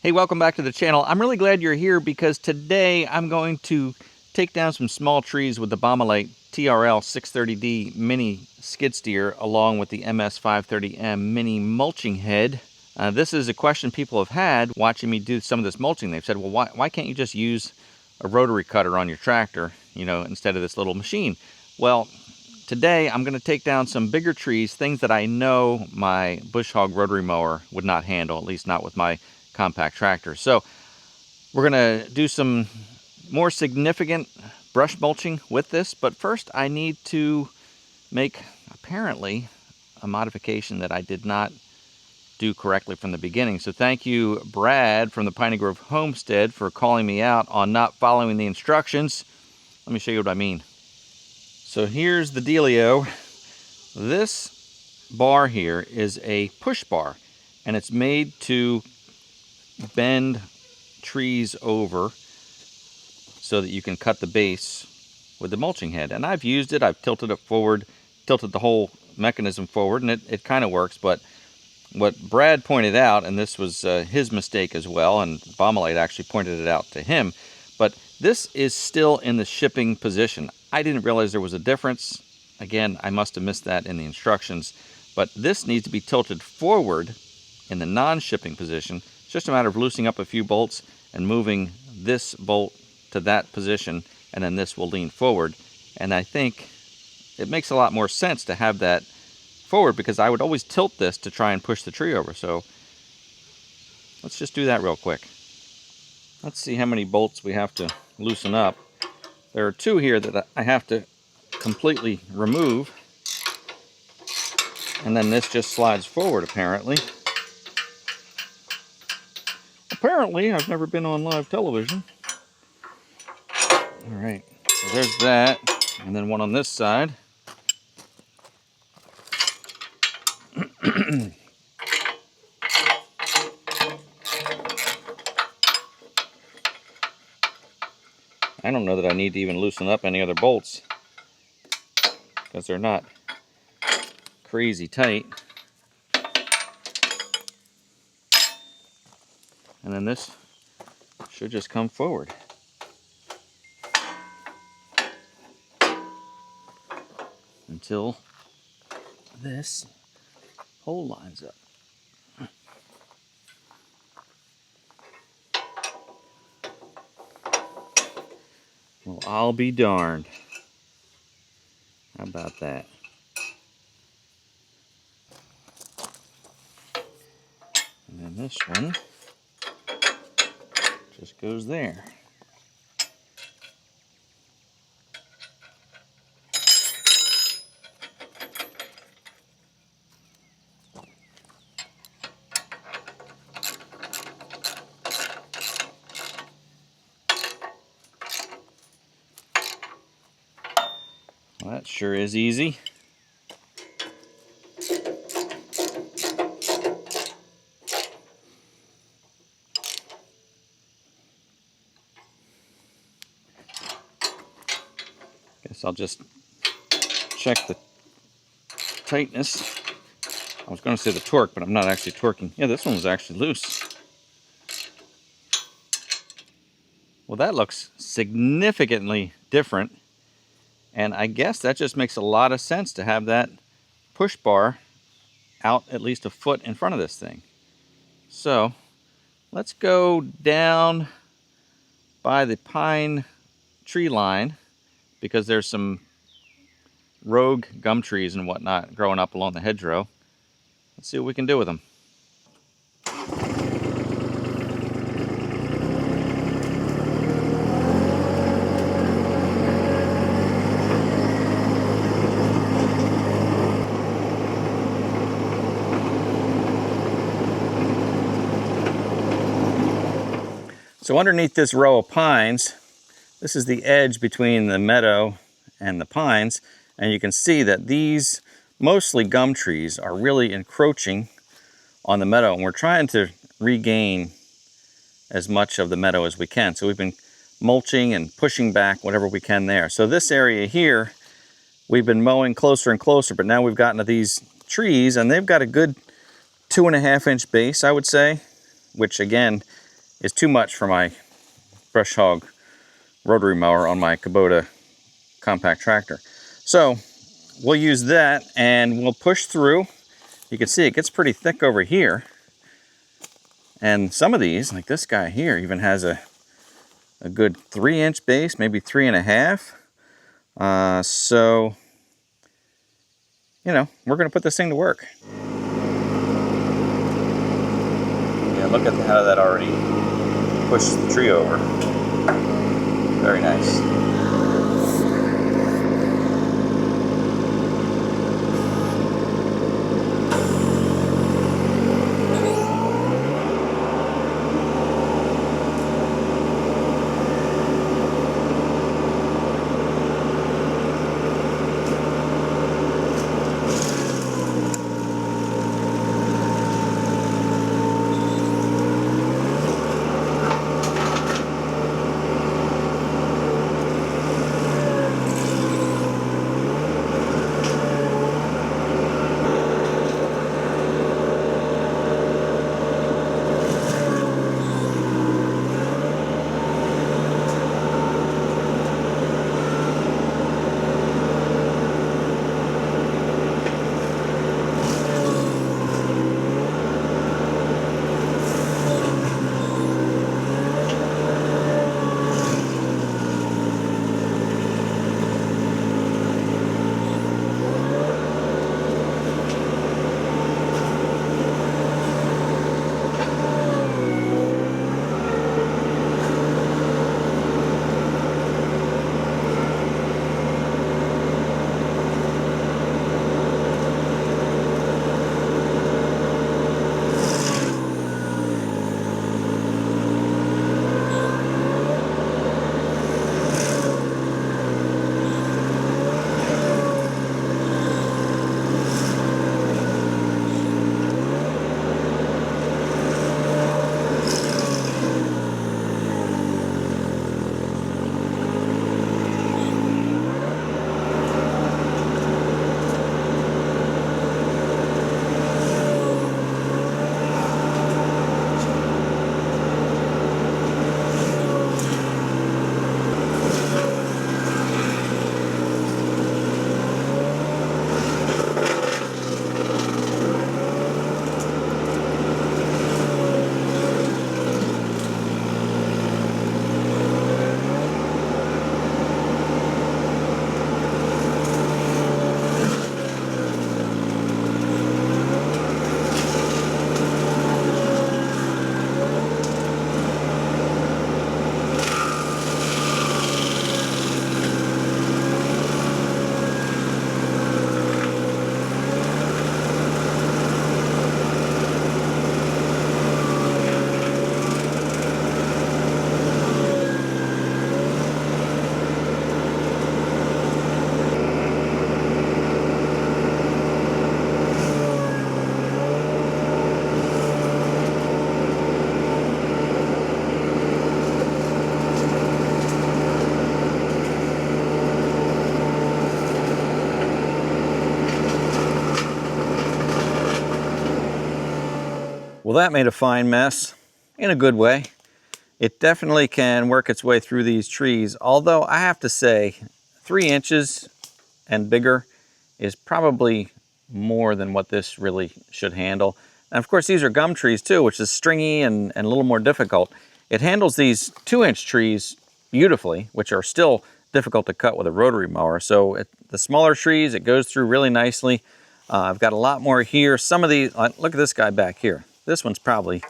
Hey, welcome back to the channel. I'm really glad you're here because today I'm going to take down some small trees with the Baumalight TRL30D mini skid steer along with the MS530M mini mulching head. This is a question people have had watching me do some of this mulching. They've said, well, why can't you just use a rotary cutter on your tractor, you know, instead of this little machine? Well, today I'm going to take down some bigger trees, things that I know my bush hog rotary mower would not handle, at least not with my compact tractor. So we're going to do some more significant brush mulching with this, but first I need to make apparently a modification that I did not do correctly from the beginning. So thank you, Brad from the Piney Grove Homestead, for calling me out on not following the instructions. Let me show you what I mean. So here's the dealio. This bar here is a push bar, and it's made to bend trees over so that you can cut the base with the mulching head. And I've used it, I've tilted it forward, tilted the whole mechanism forward, and it kind of works. But what Brad pointed out, and this was his mistake as well, and Baumalight actually pointed it out to him, but this is still in the shipping position. I didn't realize there was a difference. Again, I must have missed that in the instructions, but this needs to be tilted forward in the non-shipping position. It's just a matter of loosening up a few bolts and moving this bolt to that position, and then this will lean forward. And I think it makes a lot more sense to have that forward, because I would always tilt this to try and push the tree over. So let's just do that real quick. Let's see how many bolts we have to loosen up. There are two here that I have to completely remove, and then this just slides forward apparently. Apparently, I've never been on live television. All right, so there's that, and then one on this side. I don't know that I need to even loosen up any other bolts because they're not crazy tight. And then this should just come forward. Until this hole lines up. Well, I'll be darned. How about that? And then this one just goes there. Well, that sure is easy. Guess I'll just check the tightness. I was going to say the torque, but I'm not actually torquing. Yeah, this one was actually loose. Well, that looks significantly different. And I guess that just makes a lot of sense to have that push bar out at least a foot in front of this thing. So let's go down by the pine tree line, because there's some rogue gum trees and whatnot growing up along the hedgerow. Let's see what we can do with them. So underneath this row of pines, this is the edge between the meadow and the pines, and you can see that these mostly gum trees are really encroaching on the meadow, and we're trying to regain as much of the meadow as we can. So we've been mulching and pushing back whatever we can there. So this area here, we've been mowing closer and closer, but now we've gotten to these trees, and they've got a good 2.5 inch base, I would say, which again is too much for my brush hog rotary mower on my Kubota compact tractor. So we'll use that and we'll push through. You can see it gets pretty thick over here. And some of these, like this guy here, even has a good 3-inch base, maybe 3.5. So, you know, we're going to put this thing to work. Yeah, look at how that already pushes the tree over. Very nice. Well, that made a fine mess in a good way. It definitely can work its way through these trees, although I have to say 3 inches and bigger is probably more than what this really should handle. And of course, these are gum trees too, which is stringy and a little more difficult. It handles these 2-inch trees beautifully, which are still difficult to cut with a rotary mower. So the smaller trees, it goes through really nicely. I've got a lot more here. Some of these, look at this guy back here. This one's probably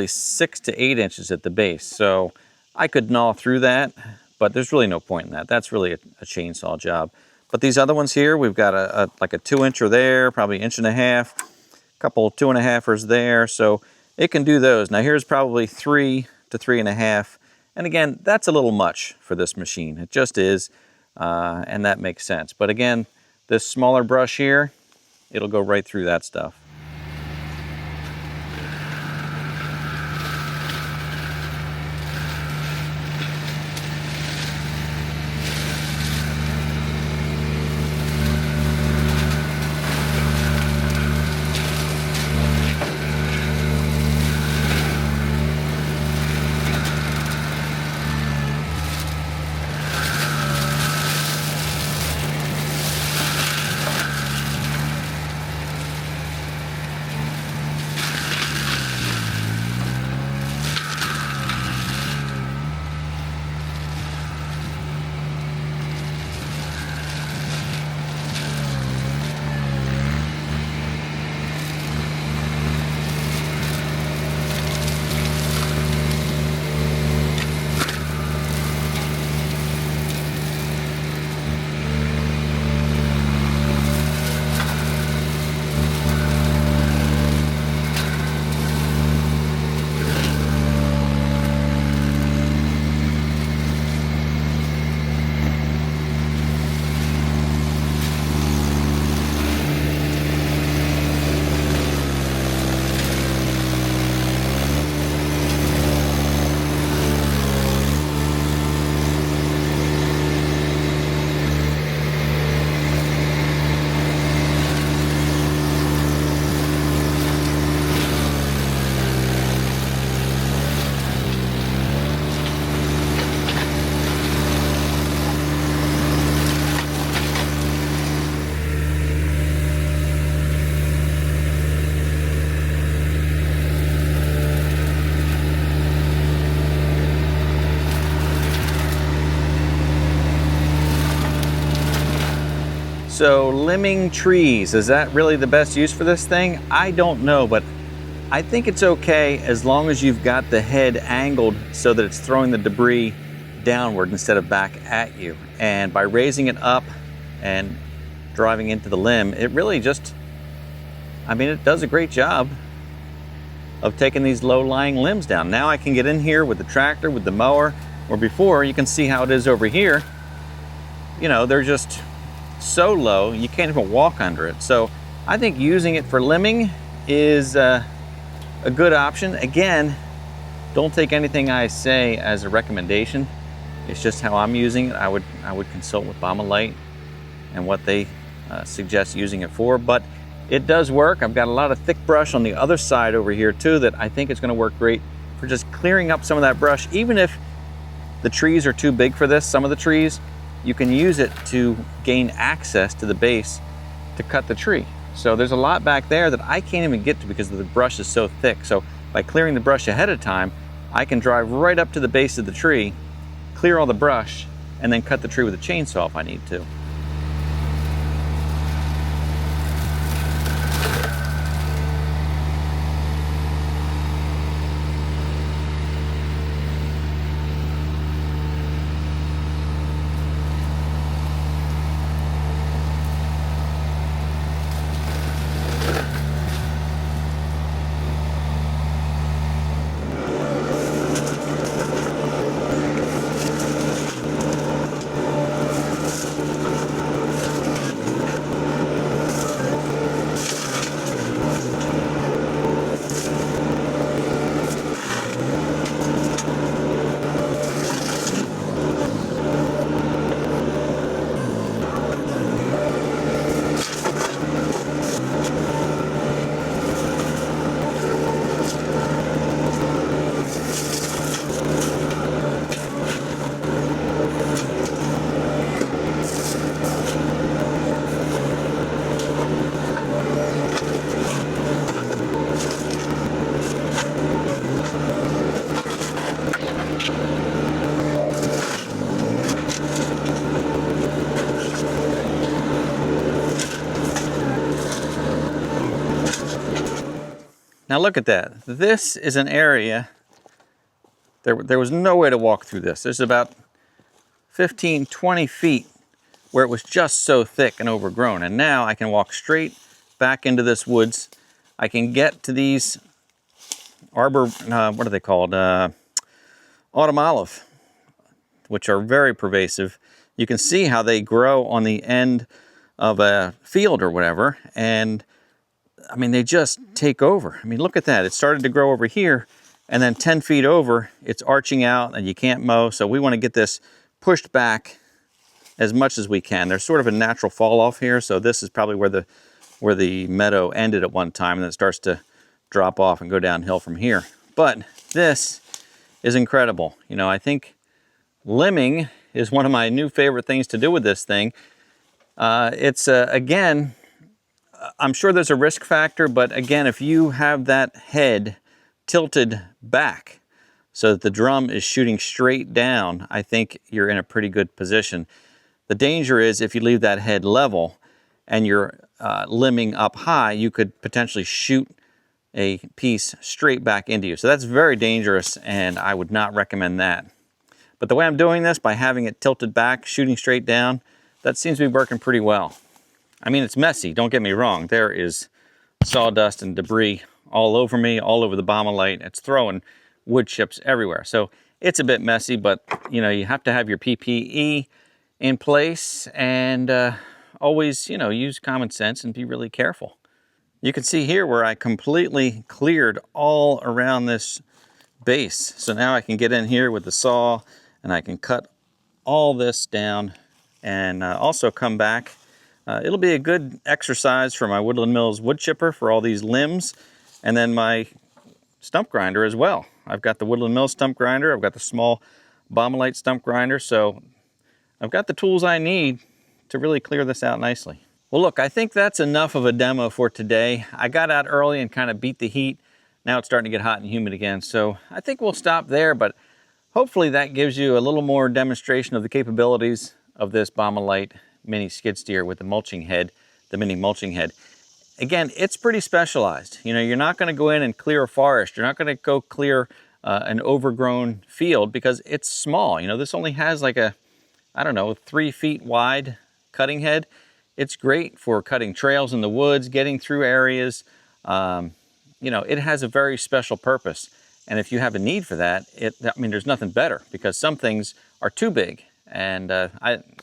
6 to 8 inches at the base. So I could gnaw through that, but there's really no point in that. That's really a chainsaw job. But these other ones here, we've got like a 2-incher there, probably 1.5 inches, a couple 2.5ers there. So it can do those. Now here's probably 3 to 3.5. And again, that's a little much for this machine. It just is, and that makes sense. But again, this smaller brush here, it'll go right through that stuff. So limbing trees, is that really the best use for this thing? I don't know, but I think it's okay as long as you've got the head angled so that it's throwing the debris downward instead of back at you. And by raising it up and driving into the limb, it really just, I mean, it does a great job of taking these low-lying limbs down. Now I can get in here with the tractor, with the mower, or before, you can see how it is over here. You know, they're just so low, you can't even walk under it. So I think using it for limbing is a good option. Again, don't take anything I say as a recommendation. It's just how I'm using it. I would consult with Baumalight and what they suggest using it for, but it does work. I've got a lot of thick brush on the other side over here too that I think is going to work great for just clearing up some of that brush. Even if the trees are too big for this, some of the trees, you can use it to gain access to the base to cut the tree. So there's a lot back there that I can't even get to because the brush is so thick. So by clearing the brush ahead of time, I can drive right up to the base of the tree, clear all the brush, and then cut the tree with a chainsaw if I need to. Now look at that. This is an area, there was no way to walk through this. There's about 15, 20 feet where it was just so thick and overgrown. And now I can walk straight back into this woods. I can get to these arbor, what are they called? Autumn olive, which are very pervasive. You can see how they grow on the end of a field or whatever. And I mean, they just take over. I mean, look at that. It started to grow over here, and then 10 feet over, it's arching out, and you can't mow. So we want to get this pushed back as much as we can. There's sort of a natural fall off here. So this is probably where the meadow ended at one time, and then it starts to drop off and go downhill from here. But this is incredible. You know, I think limbing is one of my new favorite things to do with this thing. It's, again, I'm sure there's a risk factor, but again, if you have that head tilted back so that the drum is shooting straight down, I think you're in a pretty good position. The danger is if you leave that head level and you're limbing up high, you could potentially shoot a piece straight back into you. So that's very dangerous, and I would not recommend that. But the way I'm doing this, by having it tilted back, shooting straight down, that seems to be working pretty well. I mean, it's messy, don't get me wrong. There is sawdust and debris all over me, all over the Baumalight. It's throwing wood chips everywhere. So it's a bit messy, but you know, you have to have your PPE in place and always, you know, use common sense and be really careful. You can see here where I completely cleared all around this base. So now I can get in here with the saw and I can cut all this down and also come back. It'll be a good exercise for my Woodland Mills wood chipper for all these limbs, and then my stump grinder as well. I've got the Woodland Mills stump grinder, I've got the small Baumalight stump grinder, so I've got the tools I need to really clear this out nicely. Well look, I think that's enough of a demo for today. I got out early and kind of beat the heat. Now it's starting to get hot and humid again, so I think we'll stop there, but hopefully that gives you a little more demonstration of the capabilities of this Baumalight mini skid steer with the mulching head, the mini mulching head. Again, it's pretty specialized. You know, you're not going to go in and clear a forest. You're not going to go clear an overgrown field because it's small. You know, this only has like a, I don't know, 3 feet wide cutting head. It's great for cutting trails in the woods, getting through areas. You know, it has a very special purpose. And if you have a need for that, I mean, there's nothing better because some things are too big. And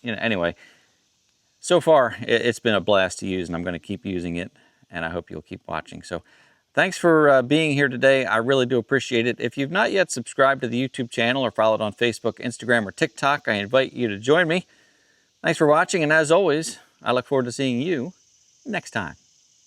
you know, anyway, so far it's been a blast to use, and I'm going to keep using it. And I hope you'll keep watching. So thanks for being here today. I really do appreciate it. If you've not yet subscribed to the YouTube channel or followed on Facebook, Instagram, or TikTok, I invite you to join me. Thanks for watching, and as always, I look forward to seeing you next time.